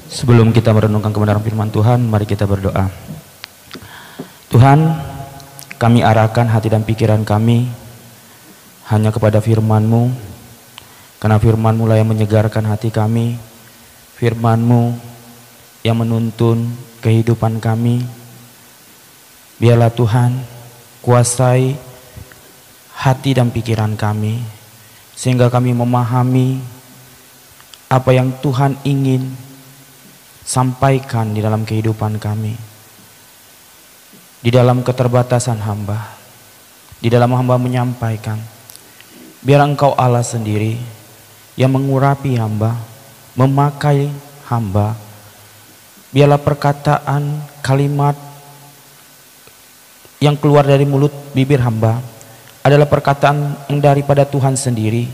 Sebelum kita merenungkan kebenaran firman Tuhan, mari kita berdoa. Tuhan, kami arahkan hati dan pikiran kami hanya kepada firman-Mu, karena firman-Mu lah yang menyegarkan hati kami, firman-Mu yang menuntun kehidupan kami. Biarlah Tuhan kuasai hati dan pikiran kami, sehingga kami memahami apa yang Tuhan ingin sampaikan di dalam kehidupan kami. Di dalam keterbatasan hamba, di dalam hamba menyampaikan, biar Engkau Allah sendiri yang mengurapi hamba, memakai hamba. Biarlah perkataan, kalimat yang keluar dari mulut bibir hamba adalah perkataan yang daripada Tuhan sendiri,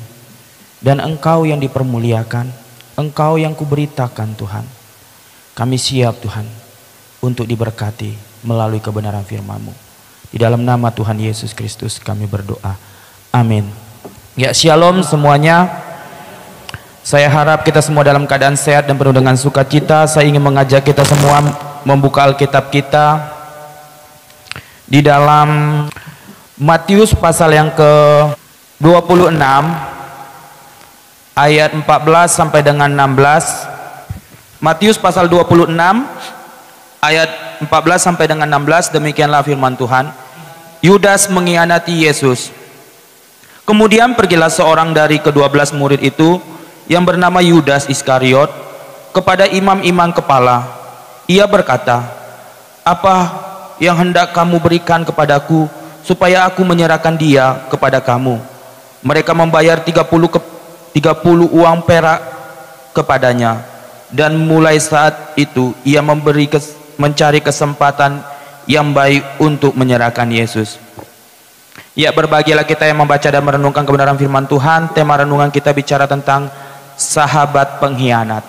dan Engkau yang dipermuliakan, Engkau yang kuberitakan Tuhan. Kami siap Tuhan untuk diberkati melalui kebenaran firman-Mu. Di dalam nama Tuhan Yesus Kristus kami berdoa. Amin. Ya, shalom semuanya. Saya harap kita semua dalam keadaan sehat dan penuh dengan sukacita. Saya ingin mengajak kita semua membuka Alkitab kita di dalam Matius pasal yang ke-26 ayat 14 sampai dengan 16. Matius pasal 26 ayat 14 sampai dengan 16, demikianlah firman Tuhan. Yudas mengkhianati Yesus. Kemudian pergilah seorang dari ke-12 murid itu yang bernama Yudas Iskariot kepada imam-imam kepala. Ia berkata, "Apa yang hendak kamu berikan kepadaku supaya aku menyerahkan dia kepada kamu?" Mereka membayar 30 uang perak kepadanya. Dan mulai saat itu ia mencari kesempatan yang baik untuk menyerahkan Yesus. Ya, berbahagialah kita yang membaca dan merenungkan kebenaran firman Tuhan. Tema renungan kita bicara tentang sahabat pengkhianat.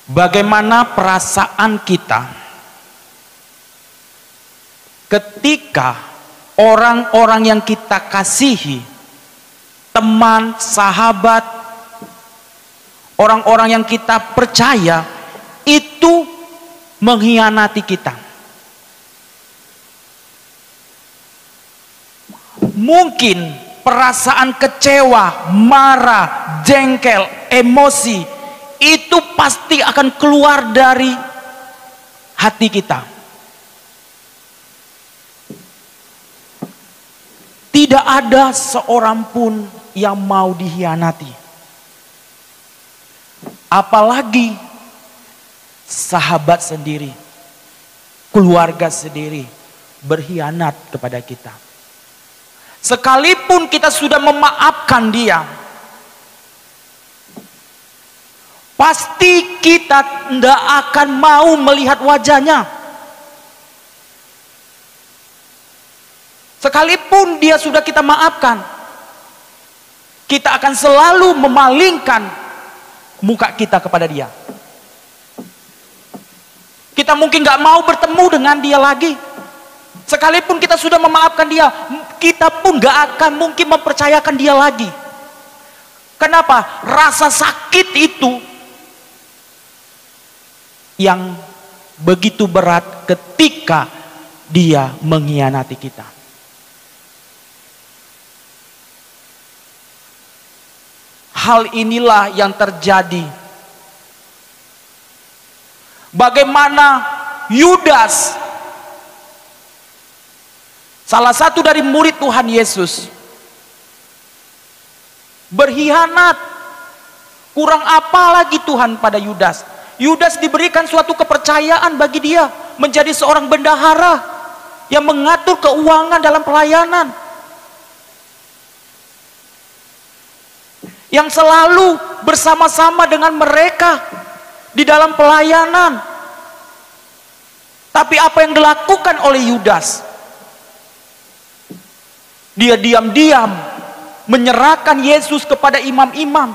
Bagaimana perasaan kita ketika orang-orang yang kita kasihi, teman, sahabat, orang-orang yang kita percaya itu mengkhianati kita. Mungkin perasaan kecewa, marah, jengkel, emosi itu pasti akan keluar dari hati kita. Tidak ada seorang pun yang mau dikhianati. Apalagi sahabat sendiri, keluarga sendiri berkhianat kepada kita. Sekalipun kita sudah memaafkan dia, pasti kita tidak akan mau melihat wajahnya. Sekalipun dia sudah kita maafkan, kita akan selalu memalingkan muka kita kepada dia. Kita mungkin gak mau bertemu dengan dia lagi. Sekalipun kita sudah memaafkan dia, kita pun gak akan mungkin mempercayakan dia lagi. Kenapa? Rasa sakit itu yang begitu berat ketika dia mengkhianati kita. Hal inilah yang terjadi. Bagaimana Yudas, salah satu dari murid Tuhan Yesus, berkhianat. Kurang apa lagi Tuhan pada Yudas? Yudas diberikan suatu kepercayaan bagi dia menjadi seorang bendahara yang mengatur keuangan dalam pelayanan, yang selalu bersama-sama dengan mereka di dalam pelayanan. Tapi apa yang dilakukan oleh Yudas? Dia diam-diam menyerahkan Yesus kepada imam-imam.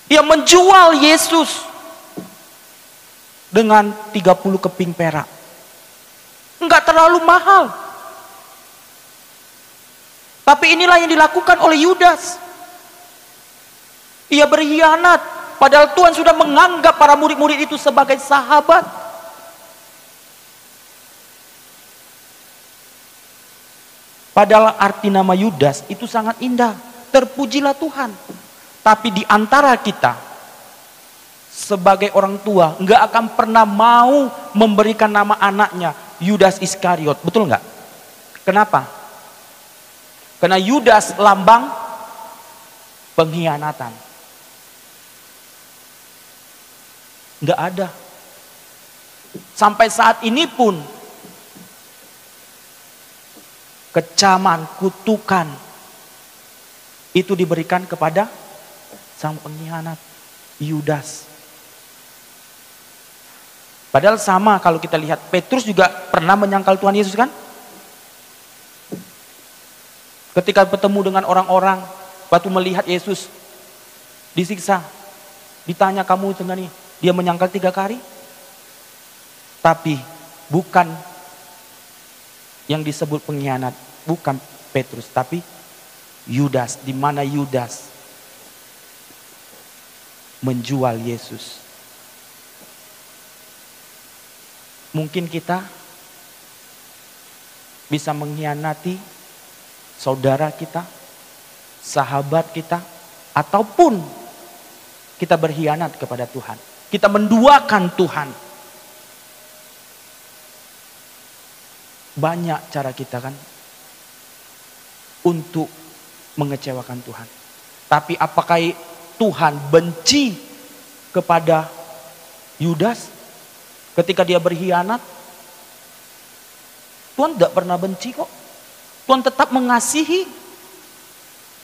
Dia menjual Yesus dengan 30 keping perak. Enggak terlalu mahal. Tapi inilah yang dilakukan oleh Yudas. Ia berkhianat. Padahal Tuhan sudah menganggap para murid-murid itu sebagai sahabat. Padahal arti nama Yudas itu sangat indah. Terpujilah Tuhan. Tapi di antara kita, sebagai orang tua, nggak akan pernah mau memberikan nama anaknya Yudas Iskariot. Betul nggak? Kenapa? Karena Yudas lambang pengkhianatan. Nggak ada. Sampai saat ini pun kecaman, kutukan itu diberikan kepada sang pengkhianat Yudas. Padahal sama kalau kita lihat, Petrus juga pernah menyangkal Tuhan Yesus kan? Ketika bertemu dengan orang-orang, waktu melihat Yesus disiksa, ditanya kamu dengan ini, dia menyangkal 3 kali. Tapi bukan yang disebut pengkhianat, bukan Petrus, tapi Yudas. Di mana Yudas menjual Yesus. Mungkin kita bisa mengkhianati saudara kita, sahabat kita, ataupun kita berkhianat kepada Tuhan. Kita menduakan Tuhan. Banyak cara kita kan untuk mengecewakan Tuhan. Tapi apakah Tuhan benci kepada Yudas ketika dia berkhianat? Tuhan tidak pernah benci kok. Tuhan tetap mengasihi.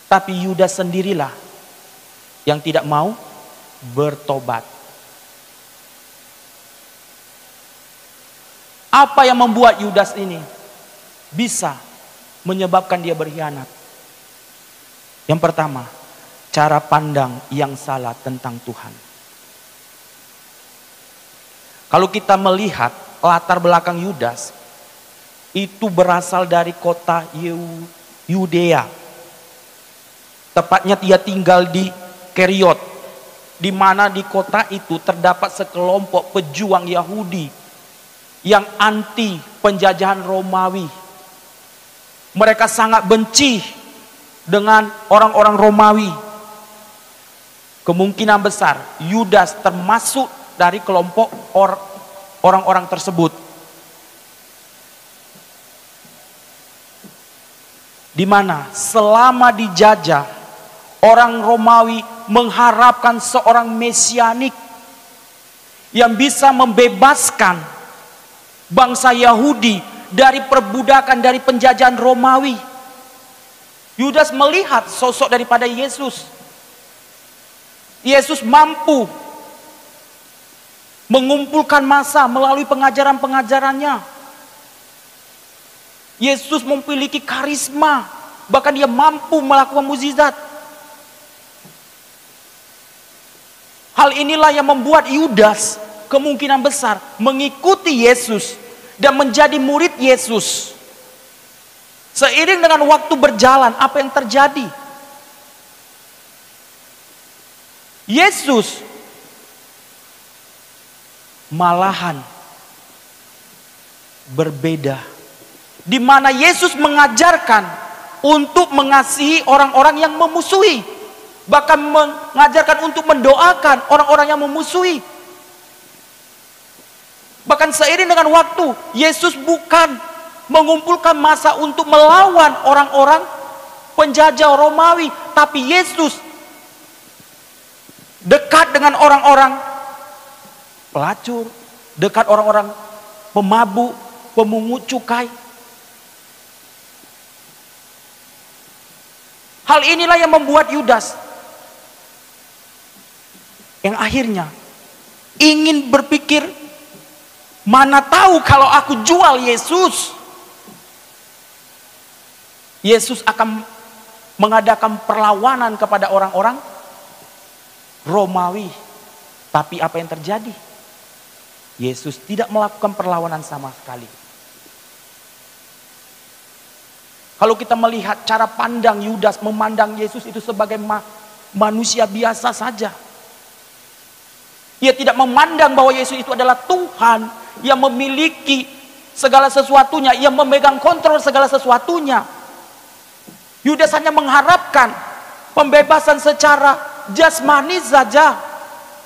Tapi Yudas sendirilah yang tidak mau bertobat. Apa yang membuat Yudas ini bisa menyebabkan dia berkhianat? Yang pertama, cara pandang yang salah tentang Tuhan. Kalau kita melihat latar belakang Yudas, itu berasal dari kota Yudea. Tepatnya dia tinggal di Keriot, di mana di kota itu terdapat sekelompok pejuang Yahudi yang anti penjajahan Romawi. Mereka sangat benci dengan orang-orang Romawi. Kemungkinan besar Yudas termasuk dari kelompok orang-orang tersebut. Di mana selama dijajah, orang Romawi mengharapkan seorang mesianik yang bisa membebaskan bangsa Yahudi dari perbudakan, dari penjajahan Romawi. Yudas melihat sosok daripada Yesus. Yesus mampu mengumpulkan massa melalui pengajaran-pengajarannya. Yesus memiliki karisma, bahkan dia mampu melakukan mukjizat. Hal inilah yang membuat Yudas kemungkinan besar mengikuti Yesus dan menjadi murid Yesus. Seiring dengan waktu berjalan, apa yang terjadi? Yesus malahan berbeda. Di mana Yesus mengajarkan untuk mengasihi orang-orang yang memusuhi. Bahkan mengajarkan untuk mendoakan orang-orang yang memusuhi. Bahkan seiring dengan waktu, Yesus bukan mengumpulkan massa untuk melawan orang-orang penjajah Romawi. Tapi Yesus dekat dengan orang-orang pelacur, dekat orang-orang pemabuk, pemungut cukai. Hal inilah yang membuat Yudas yang akhirnya ingin berpikir, mana tahu kalau aku jual Yesus, Yesus akan mengadakan perlawanan kepada orang-orang Romawi. Tapi apa yang terjadi? Yesus tidak melakukan perlawanan sama sekali. Kalau kita melihat cara pandang Yudas memandang Yesus itu sebagai manusia biasa saja. Ia tidak memandang bahwa Yesus itu adalah Tuhan yang memiliki segala sesuatunya, yang memegang kontrol segala sesuatunya. Yudas hanya mengharapkan pembebasan secara jasmani saja,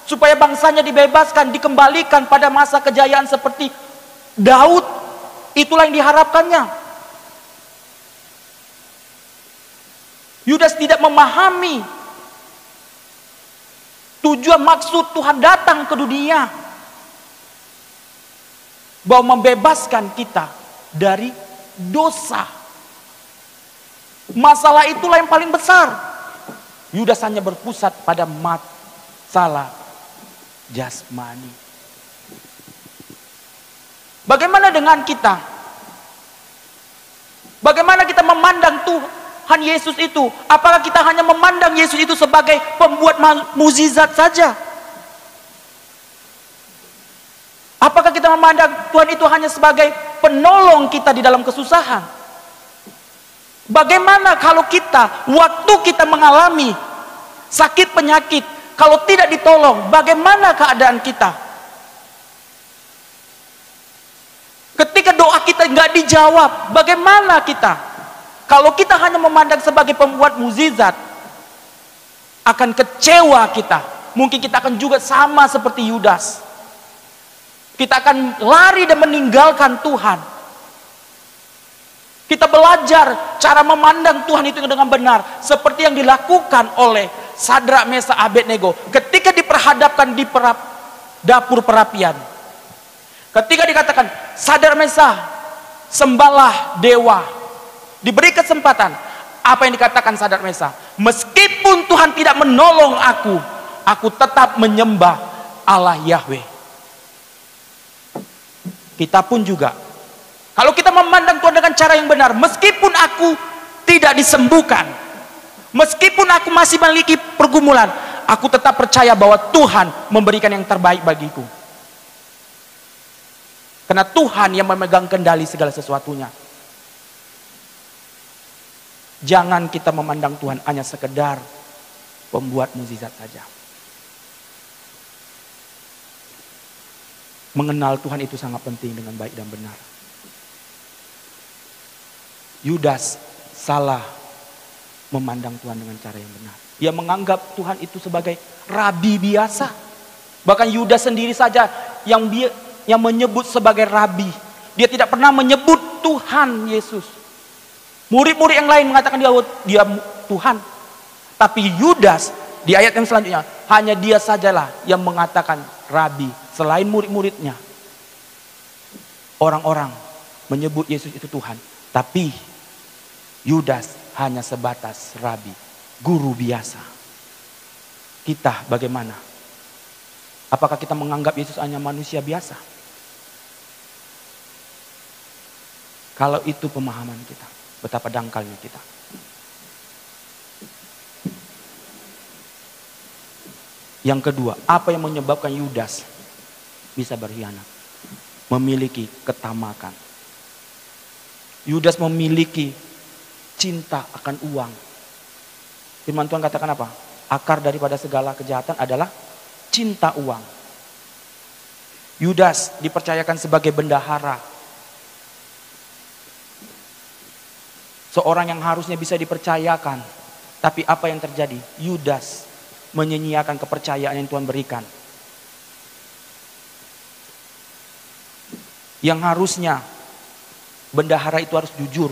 supaya bangsanya dibebaskan, dikembalikan pada masa kejayaan seperti Daud. Itulah yang diharapkannya. Yudas tidak memahami tujuan maksud Tuhan datang ke dunia, bahwa membebaskan kita dari dosa. Masalah itulah yang paling besar. Yudas hanya berpusat pada masalah jasmani. Bagaimana dengan kita? Bagaimana kita memandang Tuhan Yesus itu? Apakah kita hanya memandang Yesus itu sebagai pembuat mukjizat saja? Apakah kita memandang Tuhan itu hanya sebagai penolong kita di dalam kesusahan? Bagaimana kalau kita, waktu kita mengalami sakit penyakit, kalau tidak ditolong, bagaimana keadaan kita? Ketika doa kita nggak dijawab, bagaimana kita? Kalau kita hanya memandang sebagai pembuat mukjizat, akan kecewa kita. Mungkin kita akan juga sama seperti Yudas. Kita akan lari dan meninggalkan Tuhan. Kita belajar cara memandang Tuhan itu dengan benar, seperti yang dilakukan oleh Sadrak, Mesak, Abednego ketika diperhadapkan di dapur perapian. Ketika dikatakan, Sadrak, Mesak, sembahlah dewa, diberi kesempatan. Apa yang dikatakan Sadrak, Mesak? Meskipun Tuhan tidak menolong aku tetap menyembah Allah Yahweh. Kita pun juga, kalau kita memandang Tuhan dengan cara yang benar, meskipun aku tidak disembuhkan, meskipun aku masih memiliki pergumulan, aku tetap percaya bahwa Tuhan memberikan yang terbaik bagiku. Karena Tuhan yang memegang kendali segala sesuatunya. Jangan kita memandang Tuhan hanya sekedar pembuat mukjizat saja. Mengenal Tuhan itu sangat penting dengan baik dan benar. Yudas salah memandang Tuhan dengan cara yang benar. Ia menganggap Tuhan itu sebagai rabi biasa. Bahkan Yudas sendiri saja yang menyebut sebagai rabi. Dia tidak pernah menyebut Tuhan Yesus. Murid-murid yang lain mengatakan dia Tuhan. Tapi Yudas di ayat yang selanjutnya, hanya dia sajalah yang mengatakan rabi. Selain murid-muridnya, orang-orang menyebut Yesus itu Tuhan. Tapi Yudas hanya sebatas rabi, guru biasa. Kita bagaimana? Apakah kita menganggap Yesus hanya manusia biasa? Kalau itu pemahaman kita, betapa dangkalnya kita. Yang kedua, apa yang menyebabkan Yudas bisa berkhianat? Memiliki ketamakan. Yudas memiliki cinta akan uang. Firman Tuhan katakan apa? Akar daripada segala kejahatan adalah cinta uang. Yudas dipercayakan sebagai bendahara. Seorang yang harusnya bisa dipercayakan. Tapi apa yang terjadi? Yudas menyia-nyiakan kepercayaan yang Tuhan berikan. Yang harusnya bendahara itu harus jujur.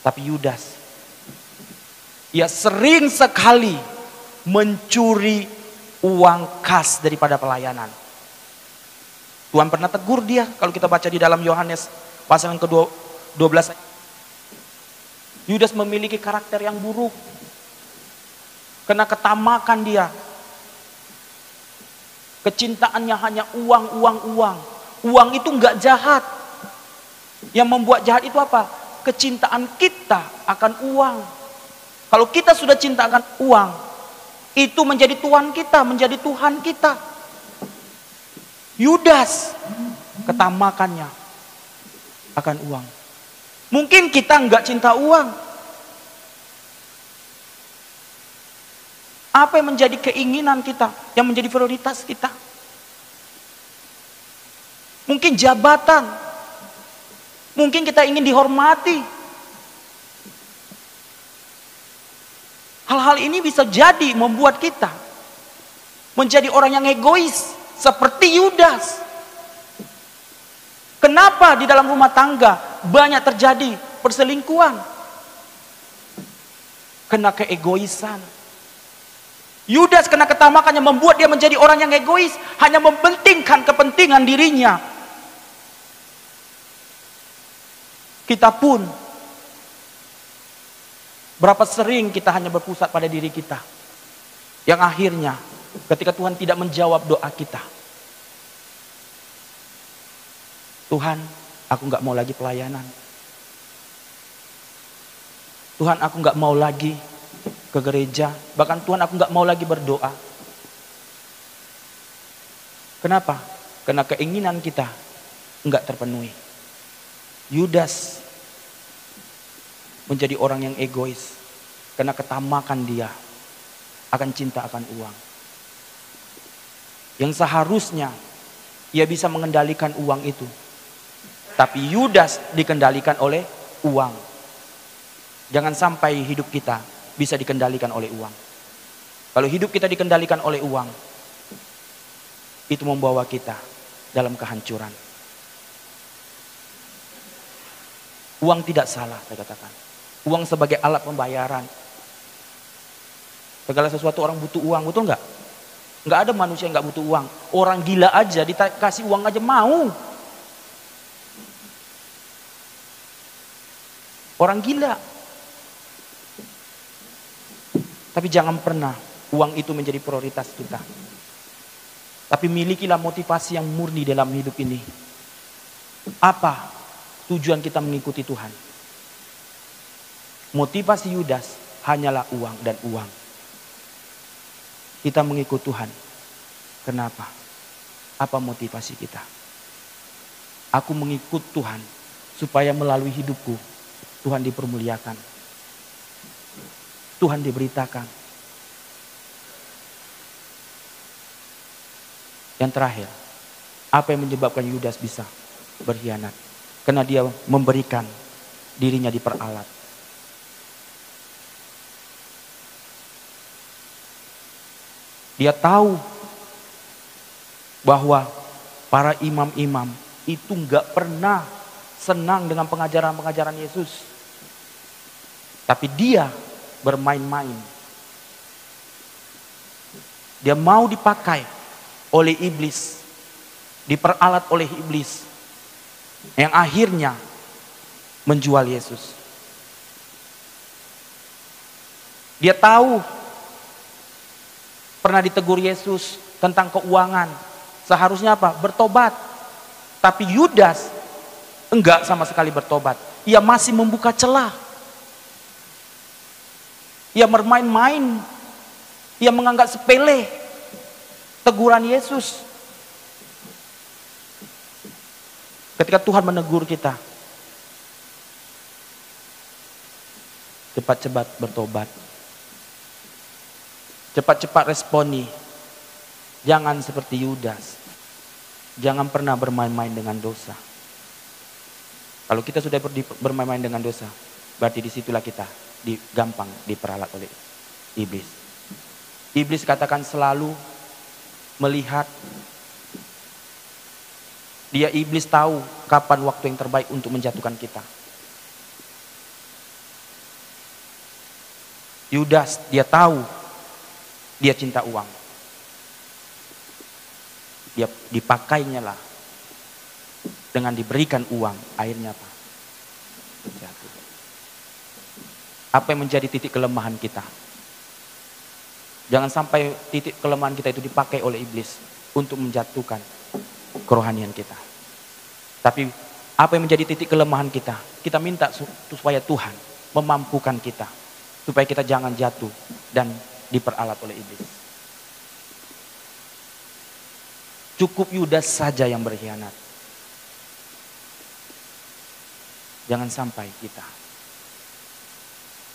Tapi Yudas, ia sering sekali mencuri uang kas daripada pelayanan. Tuhan pernah tegur dia. Kalau kita baca di dalam Yohanes pasal yang ke-12. Yudas memiliki karakter yang buruk. Karena ketamakan dia. Kecintaannya hanya uang. Uang itu enggak jahat. Yang membuat jahat itu apa? Kecintaan kita akan uang. Kalau kita sudah cinta akan uang, itu menjadi Tuhan kita, menjadi Tuhan kita. Yudas, ketamakannya akan uang. Mungkin kita enggak cinta uang. Apa yang menjadi keinginan kita, yang menjadi prioritas kita? Mungkin jabatan, mungkin kita ingin dihormati. Hal-hal ini bisa jadi membuat kita menjadi orang yang egois, seperti Yudas. Kenapa di dalam rumah tangga banyak terjadi perselingkuhan? Karena keegoisan. Yudas kena ketamakannya membuat dia menjadi orang yang egois, hanya mementingkan kepentingan dirinya. Kita pun, berapa sering kita hanya berpusat pada diri kita, yang akhirnya ketika Tuhan tidak menjawab doa kita, Tuhan, aku gak mau lagi pelayanan. Tuhan, aku gak mau lagi ke gereja. Bahkan Tuhan, aku gak mau lagi berdoa. Kenapa? Karena keinginan kita gak terpenuhi. Yudas menjadi orang yang egois karena ketamakan dia akan cinta akan uang. Yang seharusnya ia bisa mengendalikan uang itu, tapi Yudas dikendalikan oleh uang. Jangan sampai hidup kita bisa dikendalikan oleh uang. Kalau hidup kita dikendalikan oleh uang, itu membawa kita dalam kehancuran. Uang tidak salah, saya katakan. Uang sebagai alat pembayaran. Segala sesuatu orang butuh uang, betul nggak? Nggak ada manusia yang nggak butuh uang. Orang gila aja dikasih uang aja mau. Orang gila. Tapi jangan pernah uang itu menjadi prioritas kita. Tapi milikilah motivasi yang murni dalam hidup ini. Apa tujuan kita mengikuti Tuhan? Motivasi Yudas hanyalah uang dan uang. Kita mengikut Tuhan. Kenapa? Apa motivasi kita? Aku mengikut Tuhan supaya melalui hidupku Tuhan dipermuliakan. Tuhan diberitakan. Yang terakhir, apa yang menyebabkan Yudas bisa berkhianat? Karena dia memberikan dirinya diperalat. Dia tahu bahwa para imam-imam itu nggak pernah senang dengan pengajaran-pengajaran Yesus. Tapi dia bermain-main. Dia mau dipakai oleh iblis, diperalat oleh iblis, yang akhirnya menjual Yesus. Dia tahu pernah ditegur Yesus tentang keuangan. Seharusnya apa? Bertobat. Tapi Yudas enggak sama sekali bertobat. Ia masih membuka celah. Ia bermain-main. Ia menganggap sepele teguran Yesus. Ketika Tuhan menegur kita, cepat-cepat bertobat. Cepat-cepat responi. Jangan seperti Yudas. Jangan pernah bermain-main dengan dosa. Kalau kita sudah bermain-main dengan dosa, berarti disitulah kita gampang diperalat oleh iblis. Iblis katakan selalu melihat. Dia iblis tahu kapan waktu yang terbaik untuk menjatuhkan kita. Yudas dia tahu dia cinta uang. Dia dipakainya lah dengan diberikan uang, akhirnya apa? Jatuh. Apa yang menjadi titik kelemahan kita? Jangan sampai titik kelemahan kita itu dipakai oleh iblis untuk menjatuhkan kerohanian kita. Tapi apa yang menjadi titik kelemahan kita? Kita minta supaya Tuhan memampukan kita, supaya kita jangan jatuh dan diperalat oleh iblis. Cukup Yudas saja yang berkhianat. Jangan sampai kita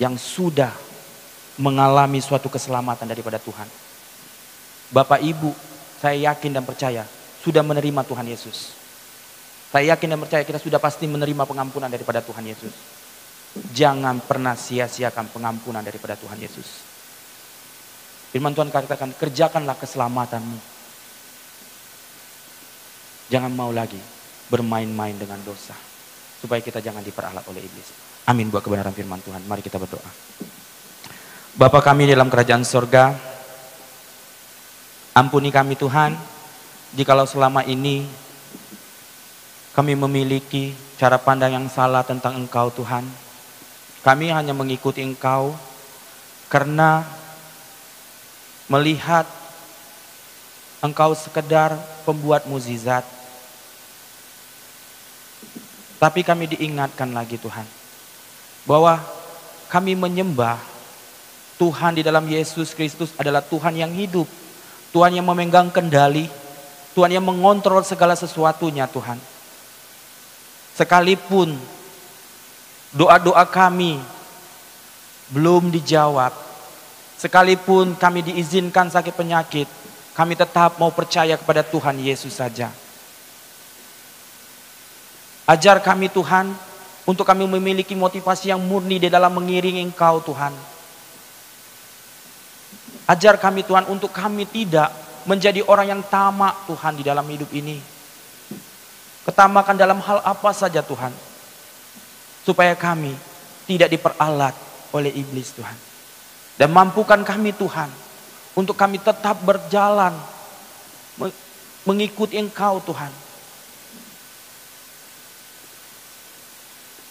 yang sudah mengalami suatu keselamatan daripada Tuhan. Bapak Ibu, saya yakin dan percaya sudah menerima Tuhan Yesus. Saya yakin dan percaya kita sudah pasti menerima pengampunan daripada Tuhan Yesus. Jangan pernah sia-siakan pengampunan daripada Tuhan Yesus. Firman Tuhan katakan, kerjakanlah keselamatanmu. Jangan mau lagi bermain-main dengan dosa, supaya kita jangan diperalat oleh iblis. Amin buat kebenaran firman Tuhan. Mari kita berdoa. Bapa kami dalam kerajaan sorga, ampuni kami Tuhan, jikalau selama ini kami memiliki cara pandang yang salah tentang Engkau Tuhan. Kami hanya mengikuti Engkau karena melihat Engkau sekedar pembuat mukjizat. Tapi kami diingatkan lagi Tuhan, bahwa kami menyembah Tuhan di dalam Yesus Kristus adalah Tuhan yang hidup. Tuhan yang memegang kendali, Tuhan yang mengontrol segala sesuatunya Tuhan. Sekalipun doa-doa kami belum dijawab, sekalipun kami diizinkan sakit penyakit, kami tetap mau percaya kepada Tuhan Yesus saja. Ajar kami Tuhan, untuk kami memiliki motivasi yang murni di dalam mengiringi Engkau Tuhan. Ajar kami Tuhan untuk kami tidak menjadi orang yang tamak Tuhan di dalam hidup ini. Ketamakan dalam hal apa saja Tuhan, supaya kami tidak diperalat oleh iblis Tuhan. Dan mampukan kami Tuhan, untuk kami tetap berjalan mengikuti Engkau Tuhan.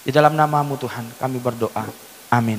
Di dalam nama-Mu Tuhan kami berdoa. Amin.